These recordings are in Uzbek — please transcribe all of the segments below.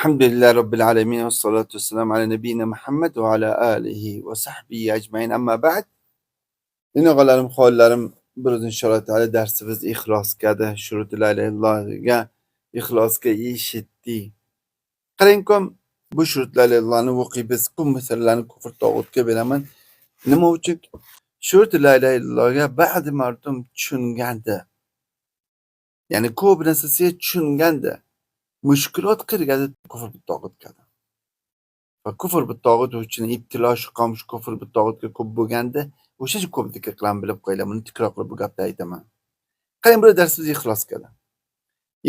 الحمد لله رب العالمين والصلاة والسلام على نبينا محمد ve ala alihi ve sahbihi ecmaîn. Amma ba'd. Dinleyenlerim, xollarım, biraz inşallah Teala dersimiz ihlasga, şurut la ilahe illallahga, ihlasga eshitdi. Qarangkom, bu şurut la ilahe illallahni o'qiy biz ko'p masalalarni kufr tog'utga beraman. Nima uchun? Şurut la ilahe illallahga ba'zi mardum tushungandi. Ya'ni ko'p narsasiga tushungandi. Mushkulot qilganda kufr tog'utga. Va kufr bitog'ut uchun ibtilo shu qavm kufr bitog'utga ko'p bo'lganda, o'sha ko'p diqqatlan bilib qo'yinglar. Buni tikrar qilib bu gapni aytaman. Qarang, bu darsimiz ixlosga.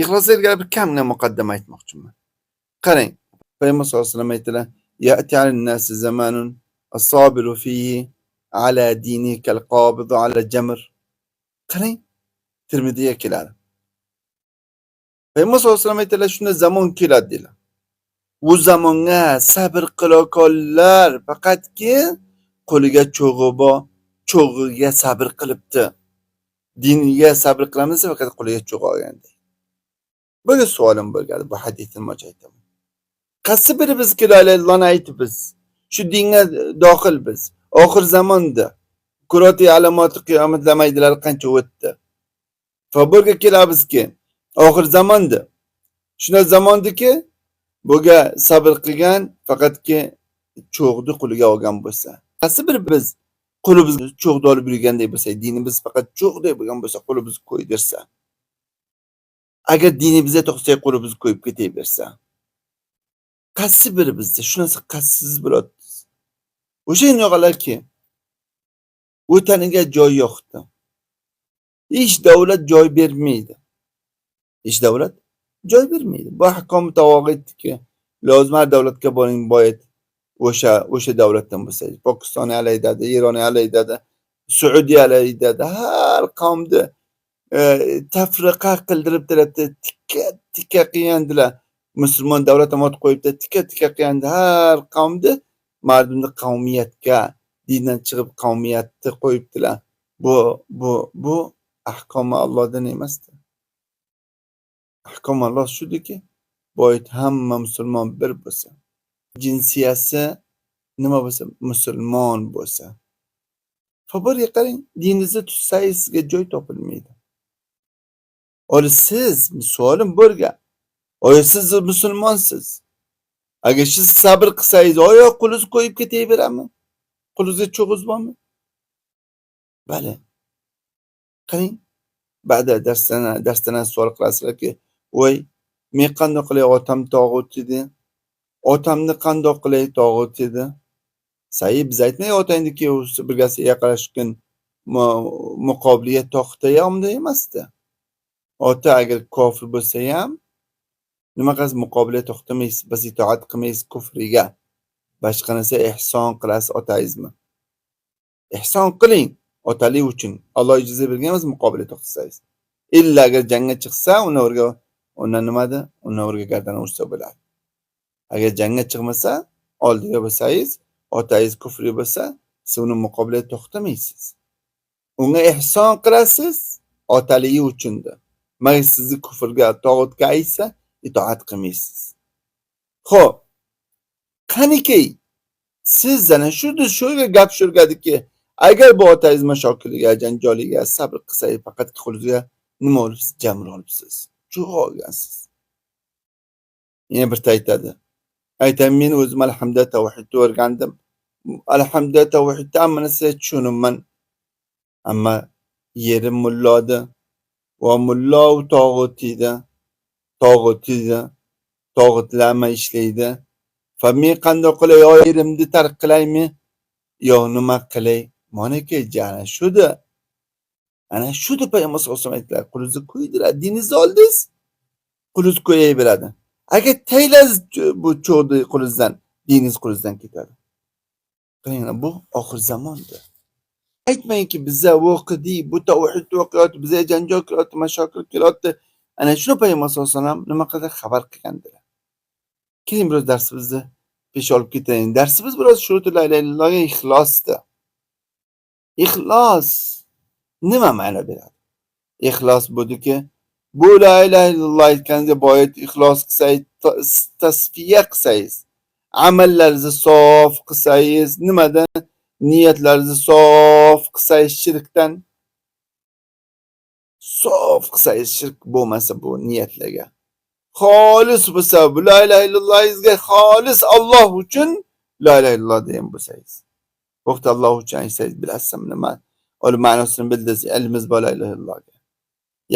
Ixlosga bir kamgina muqaddima aytmoqchiman. Qarang, Payg'ambar sollallohu alayhi vasallam aytdilar: "Ya'ti 'alan-nas zamanun as-sabiru fihi 'ala dini kal-qabid 'ala jamr." Qarang, Tirmidiyga keladi. Payg'ambar sollallohu alayhi vasallam aytdilar, shunday zamon keladi dedilar. Bu zamonga sabr qilokonlar faqatki qo'liga cho'g'i bor, cho'g'iga sabr qilibdi. Diniga sabr qilamiz faqat qo'liga cho'g'i olganda. Böyle savolim bo'lgandi bu hadisni aytaman. Qaysi biri bizga la ilaha illallohni aytib biz shu dinga dohil biz. Oxir zamonda kuroti alomati qiyomat lamaydilar qancha o'tdi. Va burga kelabizki, oxir zamonda. Shunday zamondiki buga sabr qilgan faqatki cho'g'ni qo'liga olgan bo'lsa. Qaysi bir biz qo'limizga cho'g'ni olib yurganday bo'lsa, dinimiz faqat cho'g'day bo'lgan bo'lsa, qo'limizni qo'ydirsa. Agar dinimizga to'xtay qo'limizni qo'yib ketaversa. Qaysi bir bizda shunasi qassiz bo'ladi. O'sha yo'qlarki o'taniga joy yo'qdi. Hech davlat joy bermaydi. Hech davlat joy bermaydi. Bu ahkom tavoqitki lozim har davlatga boring boyat o'sha davlatdan bo'lsa, Pokiston alaydadi, Eron alaydadi, Saudiya alaydadi, har qavmni tafriqa qildirib turibdi, tikka qilgandilar. Musulmon davlat omad qo'yibdi, tikka qilganda har qavmni mardumni qavmiyatga, dindan chiqib qavmiyatni qo'yibdilar. Bu ahkom Allohdan emasdi. Ahkom Alloh shudiki, boyit hamma musulmon bir bo'lsa, jinsiyasi nima bo'lsa, musulmon bo'lsa. Faburga qarang, diningizni tutsangiz sizga joy topilmaydi. Siz savolim bo'lga. Siz musulmonsiz. Agar siz sabr qilsangiz, qo'lingizni qo'yib ketaverami? Qo'lingizga cho'g'iz bormi? Bale. Qarang, ba'da darsdan savol qilasizlarki, "Voy, men qanday qilay otam tog'ut edi? Otamni qanday qilay tog'ut edi?" Sayi biz aytmay otangdiki birgasiga yaqinlashgan muqobiliyat to'xtaya olmadi emasdi. Ota agar kofir bo'lsa ham nima qilasiz, muqobiliyat to'xtamaysiz, bas itoat qilmaysiz kufriga. Boshqa narsa ihson qilasiz otangizmi? Ihson qiling otalik uchun. Alloh ijozat bergan emas muqobiliyat to'xtasangiz. Illa agar jangga chiqsa, undan nimada? Undan o'rga gardan ursa bo'ladi. Agar jangga chiqmasa, oldiga bo'lsangiz, otangiz kufri bo'lsa, siz uni muqobiliyat to'xtamaysiz. Unga ihson qilasiz otaligi uchundir. Magar sizni kufrga, tog'utga aytsa, itoat qilmaysiz. Xo'p, qaniki siz ana shuga gap shurgadiki, agar bu otangiz mashokiliga, janjoliga sabr qilsangiz, faqat qo'lingizga nima olibsiz? Jamr olibsiz. Cho'g'i olgansiz. Yana bir aytadi. Aytaman, men o'zim alhamdulillah tavhidni o'rgandim. Alhamdulillah tavhidni hamma narsa tushunaman. Ammo yerim mullodi va mullo tog'utida. Tog'utlarma ishlaydi. Va men qanday qilay, yerimni tark qilaymi? Yo nima qilay? Monaki jana shudi. Ana shudi Payg'ambar sollallohu alayhi vasallam aytdilar, qo'lingizni qo'ydiradi, diningizni oldingiz, qo'lingizni qo'yaveradi. Agar taylangiz bu cho'g'ni qo'lingizdan, diningiz qo'lingizdan ketadi. Qaranglar, bu oxir zamondir. Aytmangki bizga o'qidi, bu tavhid o'qiyapti, bizga janjal qilyapti, mashokil qilyapti. Ana shuni Payg'ambar sollallohu alayhi vasallam nima qildi? Xabar qilgandilar. Keyin biroz darsimizni pesh olib ketaylik. Darsimiz biroz shurut la ilaha illallahga ixlosdir. Ixlos nima ma'no beradi? Ixlos bo'ldiki, Bu la ilahe illalloh aytganda boyat ixlos qilsangiz, tasfiya qilsangiz, amallarni sof qilsangiz, nimadan? Niyatlarni sof qilsangiz shirkdan, sof qilsangiz shirk bo'lmasa bu niyatlarga. Xolis bo'lsa, bu la ilaha illallohingizga xolis Alloh uchun la ilaha illalloh degan bo'lsangiz. Vaqt Alloh uchun aytsangiz, bilasizmi nima? Ol ma'nosini bildingiz, ilmingiz bor la ilaha illallohga.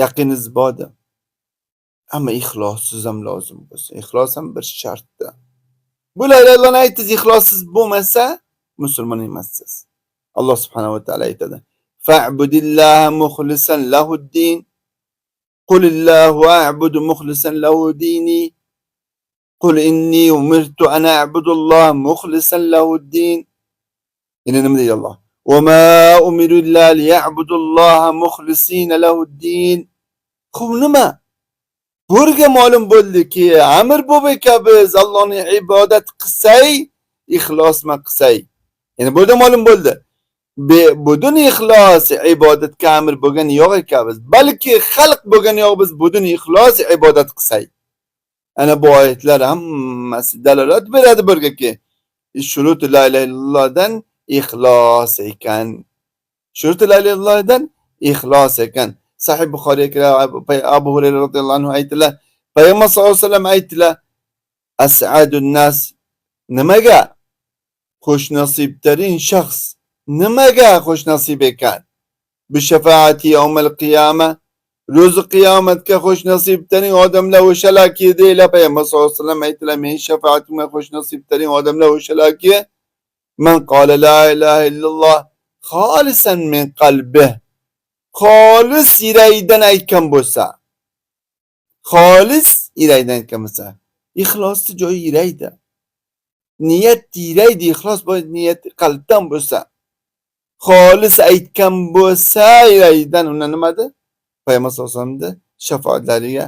Yaqininiz bordi. Ama ixlossiz ham lozim bo'lsa, ixlos ham bir shartda. Bu la ilaha illallohni aytdingiz, ixlossiz bo'lmasa, musulmon emassiz. Alloh subhanahu va taolo aytadi: "Fa'budillaha mukhlisan lahud-din. Qulillahu a'budu mukhlisan lahu dini. Qul inni umirtu an a'budullaha mukhlisan lahud-din." Yine nima deydi Alloh? "Wa ma umiru illa liya'budullaha mukhlisina lahud-din." Xo'p nima? Burga ma'lum bo'ldiki, amr bo'lbeka biz Allohning ibodat qilsay, ixlosma qilsay. Ya'ni burada ma'lum bo'ldi. Budun ixlos ibodatga amr bo'lgan yo'q ekanmiz. Balki xalq bo'lgan yo'q biz budun ixlos ibodat qilsay. Ana bu oyatlar hammasi dalolat beradi burgaki. Shurut la ilaha illallohdan ixlos ekan. Shurut la ilaha illallohdan ixlos ekan. Sahih Buxoriyga Abu Hurayra radhiyallohu anhu aytdilar. Payg'ambar sollallohu alayhi vasallam aytdilar: "As'adun nas." Nimaga? Xush nasibtarin shaxs. Nimaga xush nasib ekan? Bi shafaati yawmal qiyama. Ro'zi qiyomatga xush nasibtarin odamlar o'shalarki deylar. Payg'ambar sollallohu alayhi vasallam aytdilar: "Men shafaatimga xush nasibtarin odamlar o'shalarki man qala la ilaha illalloh xolisan min qalbi." Xolis yuragidan aytgan bo'lsa, xolis yuragidan aytgan bo'lsa, ixlosni joyi yuragida. Niyat yuragida, ixlos bu niyat qalbdan bo'lsa, xolis aytgan bo'lsa yuragidan, unda nimadi? Payg'ambar sollallohu alayhi vasallamning shafaatlariga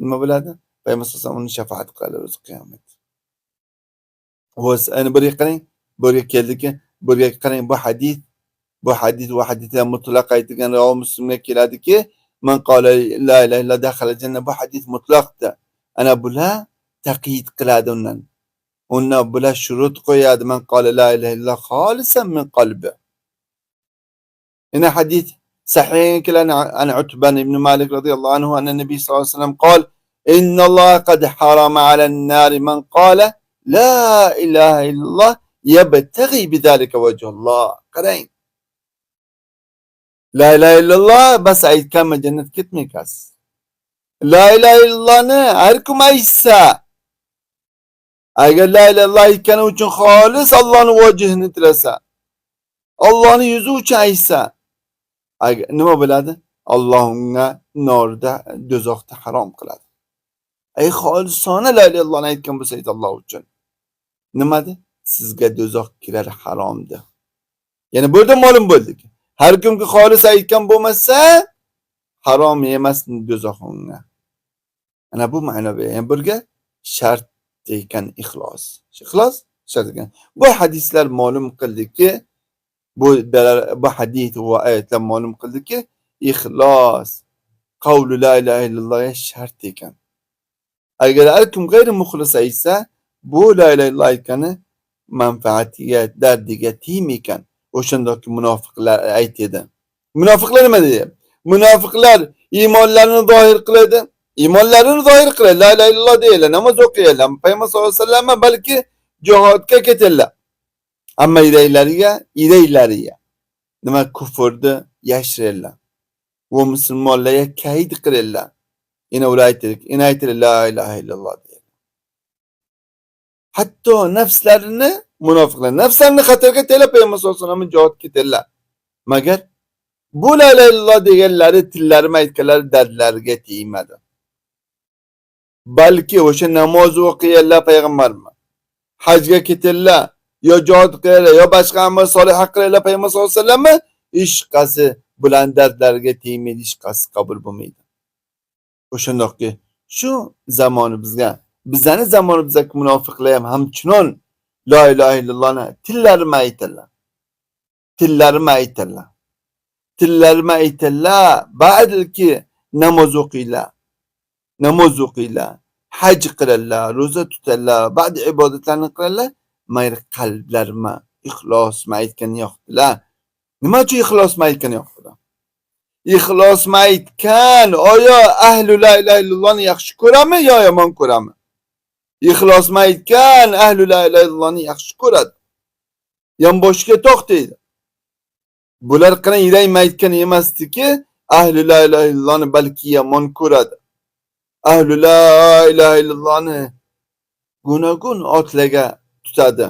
nima bo'ladi? Payg'ambar sollallohu alayhi vasallam uni shafaat qiladi o'zi qiyomat. Ana burga qarang, burga keldiki, burga qarang, bu hadislar mutlaq aytilgan rivoyat Muslimga keladiki, man qala la ilaha illa dakhala janna, bu hadis mutlaqdir. Ana bular taqyid qiladi undan. Undan bular shurut qo'yadi, man qala la ilaha illa xolisan min qalbi. Ina hadis sahih keladi an Utban ibn Malik radhiyallohu anhu anna nabiy sallallohu alayhi vasallam qala: "Inna Alloh qad harama 'alan nar man qala la ilaha illallah yabtaghi bidhalika wajhallah." Qarang. La ilahe illallah bas aytganmi jannatga ketmaysiz. La ilahe illallahni har kim aytsa, agar la ilahe illalloh aytgani uchun xolis Allohning vajhini tilasa, Allohning yuzi uchun aytsa, nima bo'ladi? Alloh unga norda, do'zaxda harom qiladi. Xolisona la ilahe illallohni aytgan bo'lsangiz Alloh uchun, nimadi? Sizga do'zax kirar haromdir. Ya'ni bu yerda ma'lum bo'ldiki, har kimki xolis aytgan bo'lmasa, harom emas do'zax unga. Ana bu ma'no bergan. Birga shart ekan ixlos. Ixlos shart ekan. Bu hadislar ma'lum qildiki, bu hadis va oyatlar ma'lum qildiki, ixlos qavlu la ilaha illalloh shart ekan. Agar har kim g'ayri muxlis aytsa, bu la ilaha illalloh aytgani manfaatiga, dardiga tegmaykan. O'shandaki munofiqlar aytadi. Munofiqlar nima deydi? Munofiqlar iymonlarini zohir qiladi. Iymonlarini zohir qiladi. La ilaha illalloh deydilar, namoz o'qiydilar. Payg'ambar sollallohu alayhi vasallam balki jihodga ketadilar. Ammo iraylariga nima kufrni yashiradilar. Va musulmonlarga kayd qiladilar. Ina ular aytadi la ilaha illalloh deydi. Hatto nafslarini munofiqlar nafslarini xatarga telab Payg'ambar sollallohu alayhi vasallam jihod ketadilar. Magar bu la ilaha illalloh deganlari tillarima aytganlari dardlariga tegmadi. Balki o'sha namoz o'qiydilar payg'ambarmi, hajga ketadilar, yo jihod qiladilar, yo boshqa amal solih qiladilar Payg'ambar sollallohu alayhi vasallam, hech qaysi bilan dardlariga tegmaydi, hech qaysi qabul bo'lmaydi. O'shandaqki shu zamoni bizani zamonimizdagi munofiqlar ham hamchunon la ilaha illallohni tillarima aytadilar. Tillarima aytadilar, balki namoz o'qiydilar. namoz o'qiylar, haj qiladilar, ro'za tutadilar, ba'zi ibodatlarni qiladilar. Mayli qalblarima ixlosma aytgani yo'qdilar. Nima uchun ixlosma aytgani yo'qdilar? Ixlosma aytgan oyo ahli la ilaha illallahni yaxshi ko'rami yo yomon ko'rami? Ixlosma aytgan ahli la ilaha illallahni yaxshi ko'radi. Yonboshiga to'xtaydi. Bular qana yuraymi aytgan emasdiki, ahli la ilaha illallahni balki yomon ko'radi. Ahli la ilaha illallahni gunogun otlarga tutadi.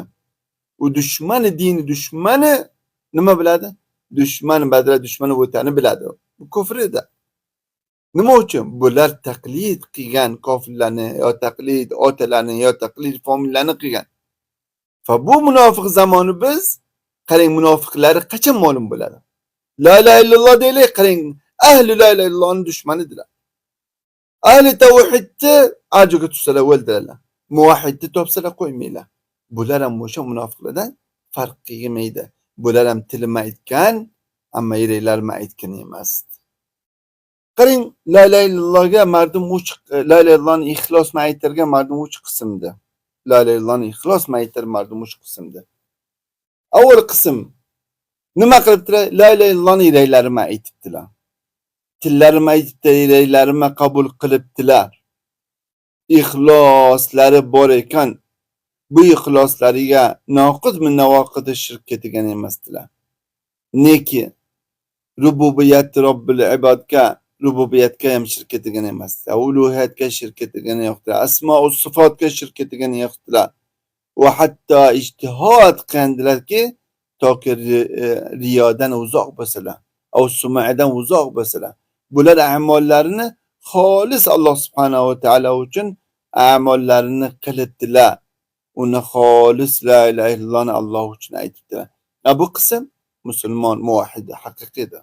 U dushmani, dini dushmani nima biladi? Dushman badra, dushmani o'tani biladi. Bu kufr edi. Nima uchun? Bular taqlid qilgan kofirlarni yo taqlid otalarni yo taqlid familiyani qilgan. Va bu munofiq zamoni biz qarang, munofiqlari qachon ma'lum bo'ladi? La ilaha illalloh deylik, qarang, ahli la ilaha illallohning dushmanidirlar. Ahli tavhidni ajoga tushsalar o'ldiradilar. Muvahhidni topsalar qo'ymaylar. Bular ham o'sha munofiqlardan farq qilmaydi. Bular ham tilima aytgan, ammo yuraklarima aytgan emas. Qarang, la ilaha illallohga mardum uch, la ilaha illallohni ixlosni aytirgan mardum uch qismda. La ilaha illallohni ixlosni aytir mardum uch qismda. Avval qism nima qilibdilar? La ilaha illallohni yuraklarima aytibdilar. Tillarim aytibdi, yuraklarima qabul qilibdilar. Ixloslari bor ekan, bu ixloslariga noqidmi navoqida shirk ketgan emasdilar. Neki rububiyat robbil ibodga, rububiyatga ham shirk ketgan emasdilar. Uluhiyatga shirk ketgan yo'qdilar. Asmo va sifatga shirk ketgan yo'qdilar. Va hatto ijtihod qildilarki, toki riyodan uzoq bo'lsalar, va sum'adan uzoq bo'lsalar. Bular a'mollarini xolis Alloh subhanahu va taolo uchun a'mollarini qilibdilar. Uni xolis la ilaha illallohni Alloh uchun aytibdilar. Bu qism musulmon muvahhid haqiqiydir.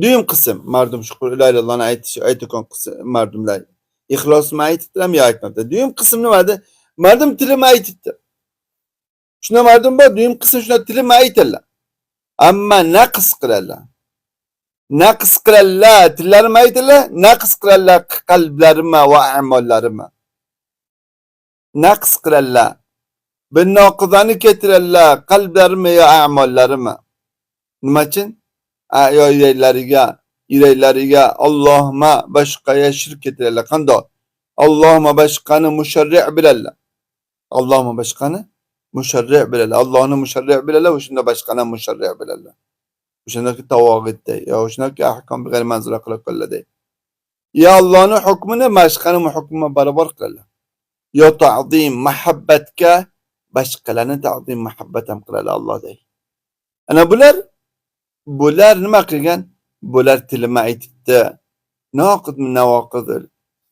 Duyum qism mardum shu la ilaha illallohni aytgan qism mardumlar ixlosni aytibdilarmi yo aytmabdi. Duyum qism nimada? Mardum tilima aytibdi. Shuna mardum bor, duyum qism shuna tilima aytadilar. Ammo naqs qiladilar. Naqs qiladilar, tillarim aytadilar, naqs qiladilar qalblarima va a'mollarimma. Naqs qiladilar. Bir noqizani keltiradilar qalblarima yo a'mollarima. Nima uchun? Yo yuraklariga Allohma boshqaga shirk keltiradilar. Qanday? Allohma boshqani musharri' biladilar. Allohma boshqani musharri' biladilar. Allohni musharri' biladilar, o'shunda boshqani musharri' biladilar. O'shandaki tavog'itday yo o'shandaki ahkom g'ayr manzura qilib qo'yiladi. Ya Allohning hukmini boshqani hukmiga barobar qiladilar. Yo ta'zim, muhabbatga boshqalarni ta'zim, muhabbat ham qiladi Allohday. Ana bular nima qilgan? Bular tilima aytibdi. Noqidmi navoqidir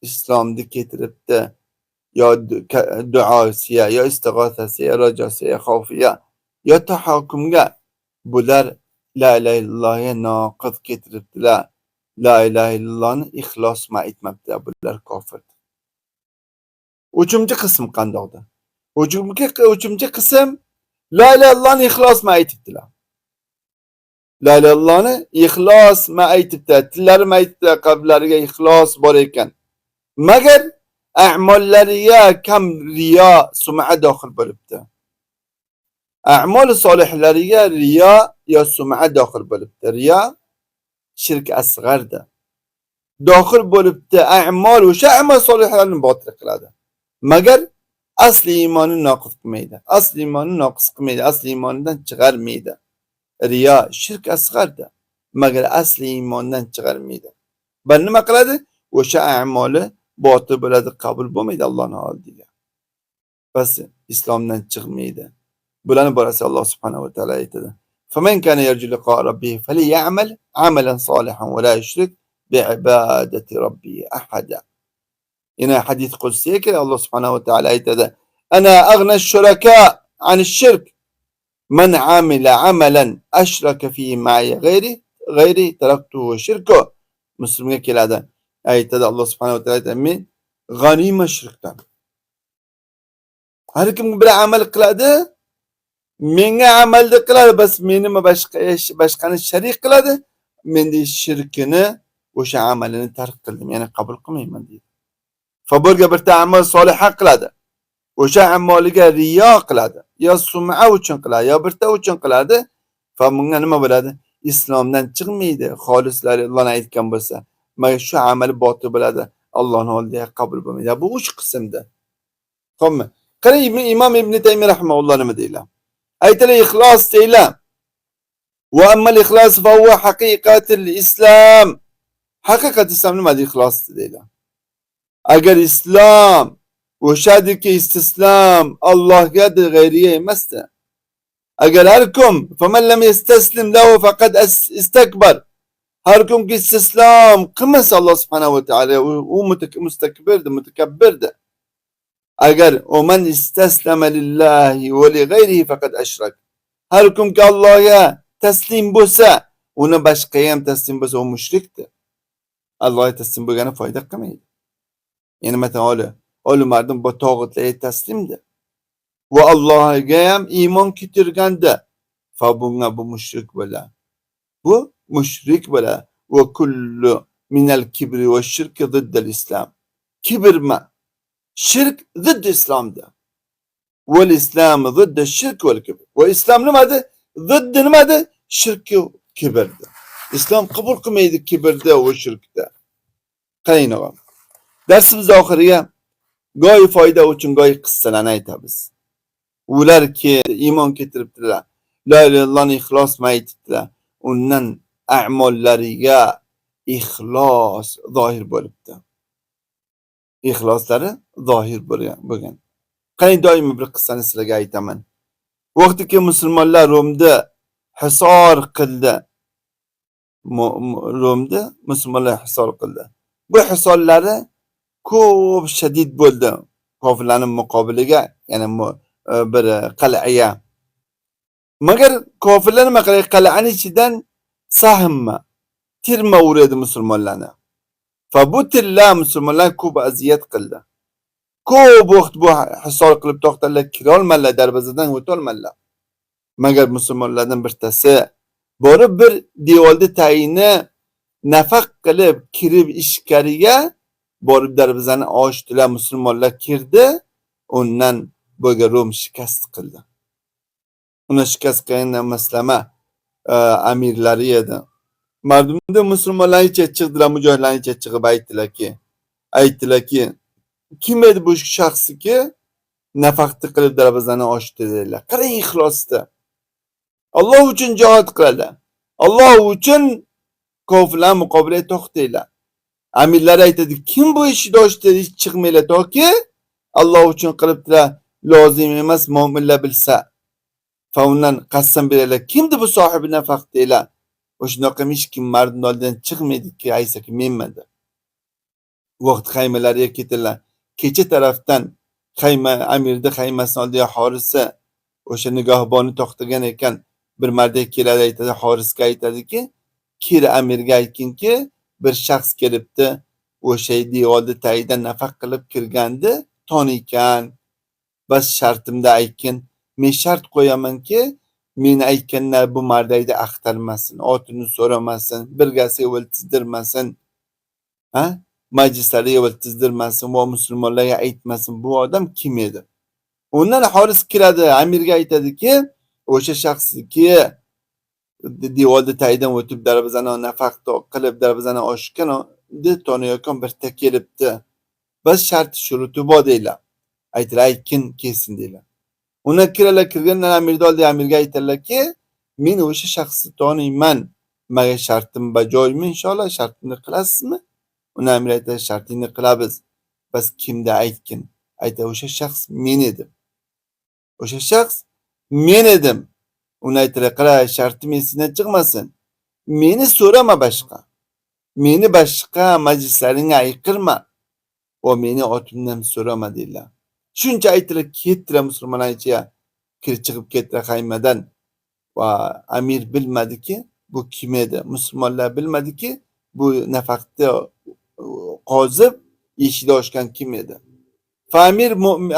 islomni keltiribdi. Yo duosiya, yo istig'othasiya, rojasiya, xavfiya, yo tahokumga bular la ilaha illallohga noqid keltiribdilar. La ilaha illallohni ixlosma aytmabdilar. Bular kofir. Uchinchi qism qandoqdir? Uchinchi qism la ilaha illallohni ixlosma aytibdilar. La ilaha illallohni ixlosma aytibdilar. Tillarim aytibdilar, qalblariga ixlos bor ekan. Magar a'mollariga kam riyo, sum'a dohil bo'libdi. A'mol solihlariga riyo yo sum'a dohil bo'libdi. Riyo shirk asg'ardir. Dohil bo'libdi. A'mol o'sha a'mol solihlarni botil qiladi. Magar asli iymonni noqis qilmaydi. Asli iymonni noqis qilmaydi. Asli iymondan chiqarmaydi. Riyo shirk asg'ardir. Magar asli iymondan chiqarmaydi. Va nima qiladi? O'sha a'moli botil bo'ladi, qabul bo'lmaydi Allohning oldiga. Bas islomdan chiqmaydi. Bularni borasi Alloh subhanahu va taolo aytadi. "Faman kana yarju liqa rabbih falyamal amalan solihan va la yushrik bi'ibadati rabbih ahada." Yine hadis qudsiga ki Alloh subhanahu va taolo aytadi. "Ana aghna ash-shuraka 'an ash-shirk man 'amila 'amalan ashraka fihi ma'i g'ayri taraktuhu wa shirku." Muslimga keladi. Aytadi Alloh subhanahu va taolo aytadi, "Men g'aniyman shirkdan." Har kim bir amal qiladi, menga amalni qiladi, bas meni boshqani sharik qiladi, menda shirkini o'sha amalini tark qildim, ya'ni qabul qilmayman deydi. Fa bo'lga bitta amal soliha qiladi. O'sha amaliga riyo qiladi, yo sum'a uchun qiladi, yo birta uchun qiladi. Fa bunga nima bo'ladi? Islomdan chiqmaydi. Xolislar Alloh aytgan bo'lsa, mana shu amali botil bo'ladi. Allohning oldida qabul bo'lmaydi. Bu 3 qismda. Xo'pmi? Qarang, Imom Ibn Taymiy rahimahulloh nima deydilar? Aytdilar, ixlos deydilar. Va ammal ixlos fa huwa haqiqatul islam. Haqiqat islom nima deydi ixlos deydilar. Agar islom o'shadiki istislam Allohgadir, g'ayriga emasdi. Agar har kim faman lam yastaslim lahu faqad istakbar. Har kimki istislam qilmasa Alloh subhanahu va taolo u mustakbirdi, mutakabbirdi. Agar man istaslama lillahi va li g'ayrihi faqad ashrak. Har kimki Allohga taslim bo'lsa, uni boshqaga ham taslim bo'lsa, u mushrikdir. Allohga taslim bo'lgani foyda qilmaydi. Yani mesela öyle mardum bu tağutlara teslimdi. Ve Allah'a ham iman keltirganda fa bunga bu müşrik bo'la. Bu müşrik bo'la. Ve kullu minel kibri ve şirki ziddel İslam. Kibir ma? Şirk zidd İslam'da. Ve İslam zidd şirk ve kibir. Ve İslam nimadı? Zidd nimadı? Şirki kibirdi. İslam kabul qilmaydi kibirde ve şirkde. Qarang og'am. Dersimiz oxiriga go'y foyda uchun go'y qissalarni aytamiz. Ular ki iymon keltiribdilar, la ilaha illallohni ixlos aytibdilar. Undan a'mollariga ixlos zohir bo'libdi. Ixloslari zohir bo'lgan. Qarang, doim bir qissani sizlarga aytaman. Vaqtiki musulmonlar Romda hisor qildi. Romda musulmonlar hisor qildi. Bu hisorlari ko'p shadid bo'ldi. Kofirlarning muqobiliga, ya'ni bir qal'aga. Magar kofirlar nima qiladi? Qal'aning ichidan sahmma, tirma uradi musulmonlarni. Fa bu tirlar musulmonlar ko'p aziyat qildi. Ko'p vaqt bu hisor qilib to'xtalib kira olmadilar, darvozadan o'ta olmadilar. Magar musulmonlardan birtasi borib bir devorda tayini nafaq qilib kirib ichkariga borib darvozani ochdilar, musulmonlar kirdi, undan bo'lga Rom shikast qildi. Uni shikast qilgan maslama amirlari edi. Mardumda musulmonlar ichga chiqdilar, mujohidlar ichga chiqib aytdilarki, kim edi bu shaxsiki nafaqat qilib darvozani ochdi dedilar. Qarang ixlosda. Alloh uchun jihad qiladi. Alloh uchun kofirlar muqobilada to'xtaylar. Amirlar aytadi, kim bu ishni ochdi, chiqmaylar toki Alloh uchun qilibdilar, lozim emas mo'minlar bilsa. Fa undan qasam beradilar. Kimdi bu sohibi nafaq deylar. O'shanaqa hech kim mardning oldidan chiqmaydiki, aysaki menman deb. Vaqt xaymalariga ketdilar. Kecha tarafdan xayma amirni xaymasini oldiga Horisa o'sha nigohboni to'xtagan ekan, bir marda keladi, aytadi, Horisga aytadiki, kir amirga aytginki, bir shaxs kelibdi, o'sha devorni tagidan nafaq qilib kirgandi, tonikan. Bas shartimda aytgin, men shart qo'yamanki, meni aytganlar bu mardayda axtarmasin, otini so'ramasin, birgasiga o'ltizdirmasin. Ha? Majlislarga o'ltizdirmasin va musulmonlarga aytmasin bu odam kim edi. Undan Horis kiradi, amirga aytadiki, o'sha shaxsniki devorni tagidan o'tib darvozani nafaq qilib darvozani ochgan deb tonayotgan birta kelibdi. Biz shart shuruti bor deylar. Aytdilar, kim kelsin deylar. Uni kirgandan amirni oldi, amirga aytdilarki, men o'sha shaxsni taniyman. Menga shartim bajoymi inshaalloh, shartimni qilasizmi? Uni amir aytdi, shartingni qilamiz. Bas kimda aytgin. Aytdi, o'sha shaxs men edim. O'sha shaxs men edim. Uni aytdilar, qara, shartim esidan chiqmasin. Meni so'rama boshqa. Meni boshqa majlislaringga ayqirma. O meni otimdan so'rama deydilar. Shuncha aytdilar, ketdilar musulmonlar ichiga, kirib chiqib ketdilar xaymadan. Va amir bilmadiki, bu kim edi? Musulmonlar bilmadiki, bu nafaqni qozib eshikni ochgan kim edi? Fa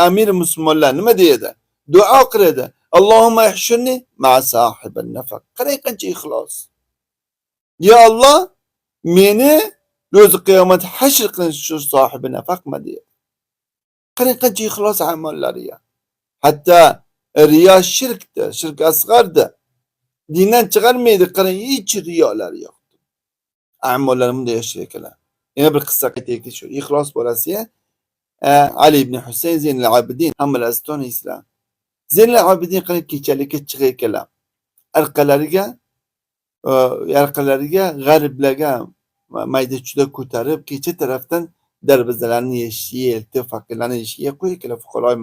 amir musulmonlar nima deydi? Duo qiladi. Allohumma ihshurni ma'a sahibil nafaq. Qarang qancha ixlos. Ya Alloh, meni روز qiyomat hashr qilinish shu sohibi nafaq deydi. Qarang qancha ixlos amollari ya. Hatta riyo shirkdir, shirk asg'ardir. Dindan chiqarmaydi, qarang hech riyolari yo'q. Amollari bunday yashar ekanlar. Yana bir qissa aytaylik shu ixlos borasiga. Ali ibn Husayn Zeynul Abidin hammalari toniysizlar. Zeynul Abidin qarang kechalikka chiqar ekanlar. Orqalariga g'ariblarga mayda-chuyda ko'tarib, kecha tarafdan darvozalarni eshigiga eltib, faqirlarni eshigiga qo'ygan fuqaroi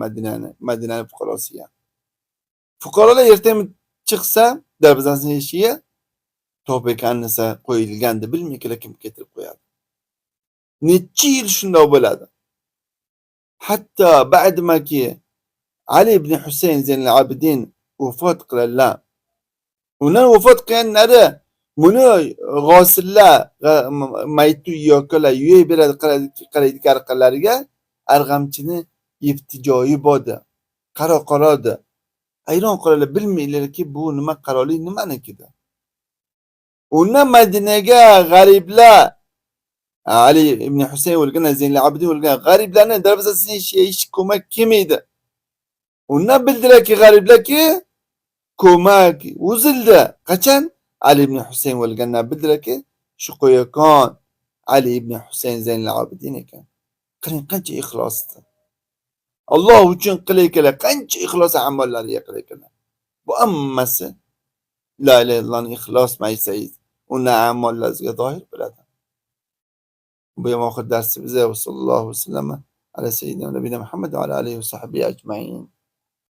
Madinani fuqarosiga. Fuqarolar ertaga chiqsa darvozasining eshigiga to'pga kannisa qo'yilganini bilmaydilar, kim keltirib qo'yadi. Necha yil shunday bo'ladi. Hatto ba'dimaki Ali ibn Husayn Zeynul Abidin vafot qiladilar. Undan vafot qilganlari buni g'osillar mayitni yo'qlar, yuvib beradi, qaraydi orqalariga arg'amchini iftijoyi bordi. Qaro-qarodi. Hayron qoladilar, bilmaydilarki bu nima qaroli nimanikida. Undan Madinaga g'ariblar Ali ibn Husayn o'lgan, Zeynul Abidin o'lgan g'ariblarni darvozasiga eshik ko'mak kelmaydi. Undan bildilarki g'ariblarki ko'mak uzildi. Qachon? Ali ibn Husayn o'lgandan bildilarki shu qo'yakon Ali ibn Husayn Zeynul Abidin ekan. Qarang qancha ixlosdi. Alloh uchun qilayotganlar, qancha ixlos amollariga qilayotganlar. Bu hammasi la ilaha illallohning ixlos maysayiz. Uni amollariga zohir bo'ladi. Bu ham oxir darsimiz. Sallallohu alayhi va sallam ala sayyidina nabiyina Muhammad va ala alihi va sahbihi ajmain.